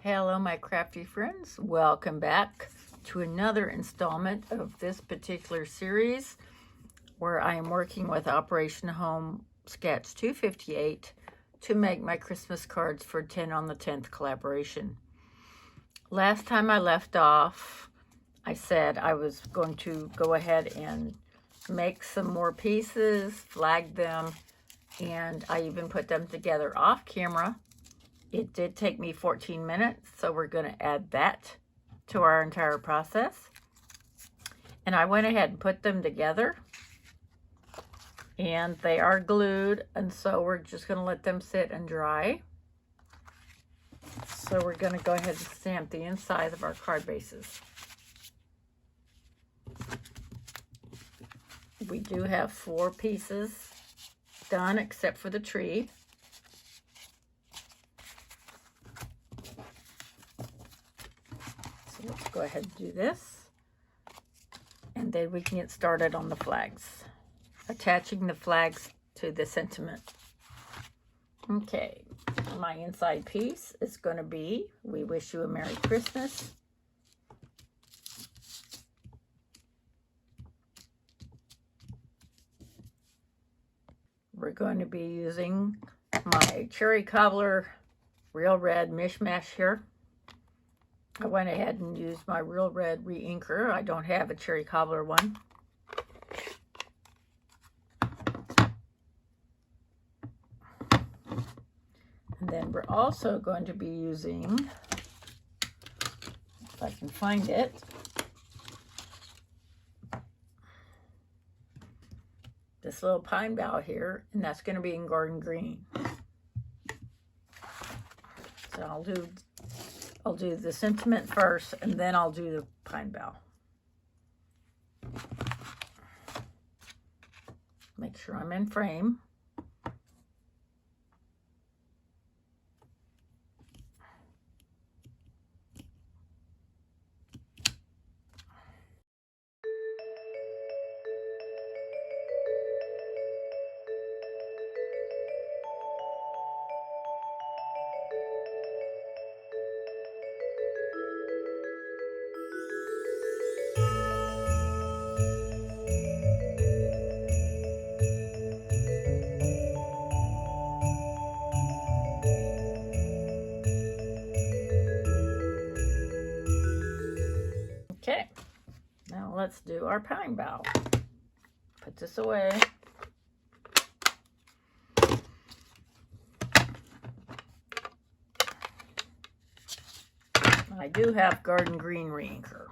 Hello, my crafty friends. Welcome back to another installment of this particular series where I am working with Operation Home Sketch 258 to make my Christmas cards for 10 on the 10th collaboration. Last time I left off, I said I was going to go ahead and make some more pieces, flag them, and I even put them together off camera. It did take me 14 minutes, so we're going to add that to our entire process. And I went ahead and put them together, and they are glued, and so we're just going to let them sit and dry. So we're going to go ahead and stamp the inside of our card bases. We do have 4 pieces done except for the tree. So let's go ahead and do this, and then we can get started on the flags, attaching the flags to the sentiment. Okay, my inside piece is going to be, "We wish you a Merry Christmas." We're going to be using my Cherry Cobbler Real Red Mishmash here. I went ahead and used my Real Red re-inker. I don't have a Cherry Cobbler one. And then we're also going to be using, if I can find it, this little pine bough here, and that's going to be in garden green. So I'll do the sentiment first, and then I'll do the pine bough. Make sure I'm in frame. Okay, now let's do our pine bough. Put this away. I do have garden green re-inker.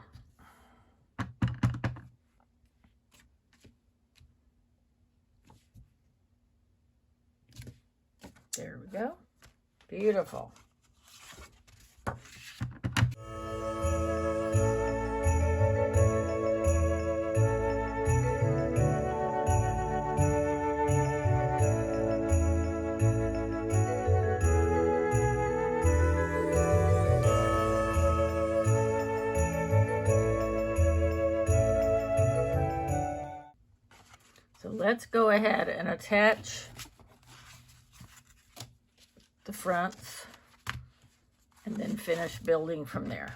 There we go. Beautiful. So let's go ahead and attach the fronts and then finish building from there.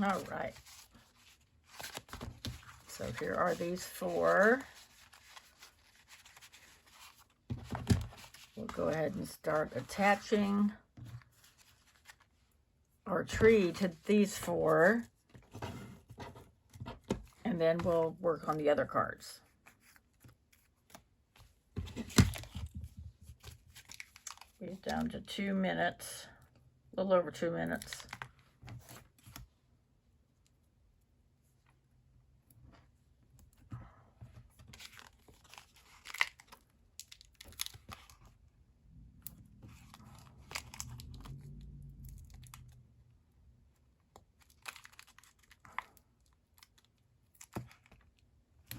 All right, so here are these 4. We'll go ahead and start attaching our tree to these 4, and then we'll work on the other cards. Down to 2 minutes, a little over 2 minutes.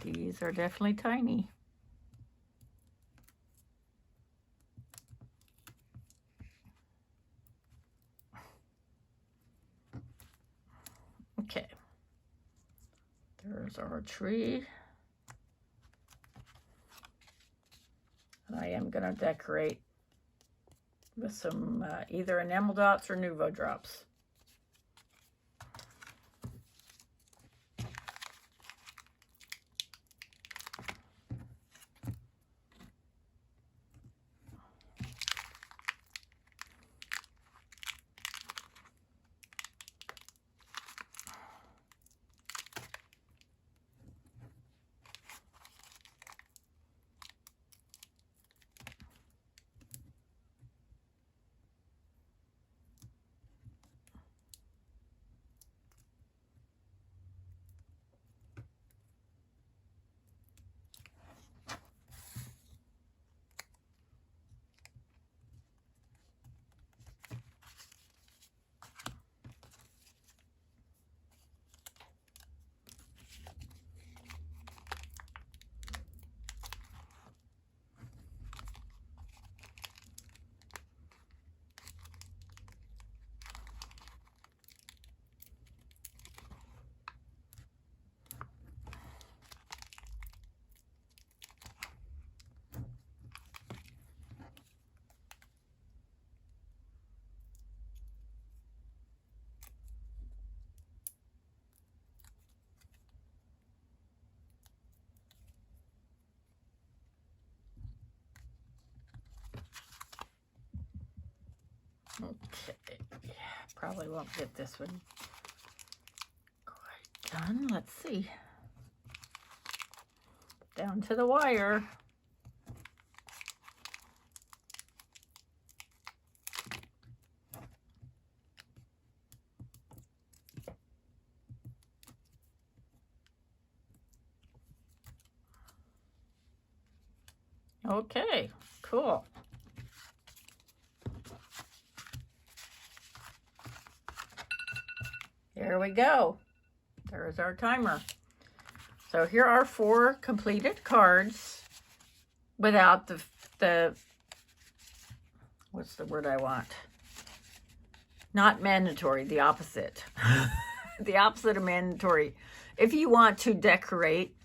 These are definitely tiny. Okay, there's our tree. I am going to decorate with some either enamel dots or Nuvo drops. Okay, probably won't get this one quite done. Let's see. Down to the wire. Okay, cool. There we go. There's our timer. So here are 4 completed cards without the what's the word I want? Not mandatory, the opposite. The opposite of mandatory. If you want to decorate,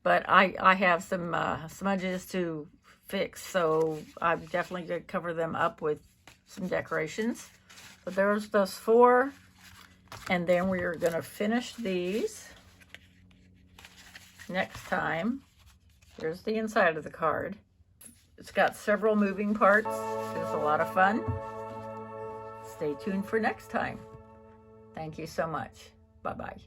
but I have some smudges to fix, so I'm definitely going to cover them up with some decorations. But there's those 4. And then we are going to finish these next time. Here's the inside of the card. It's got several moving parts. It's a lot of fun. Stay tuned for next time. Thank you so much. Bye-bye.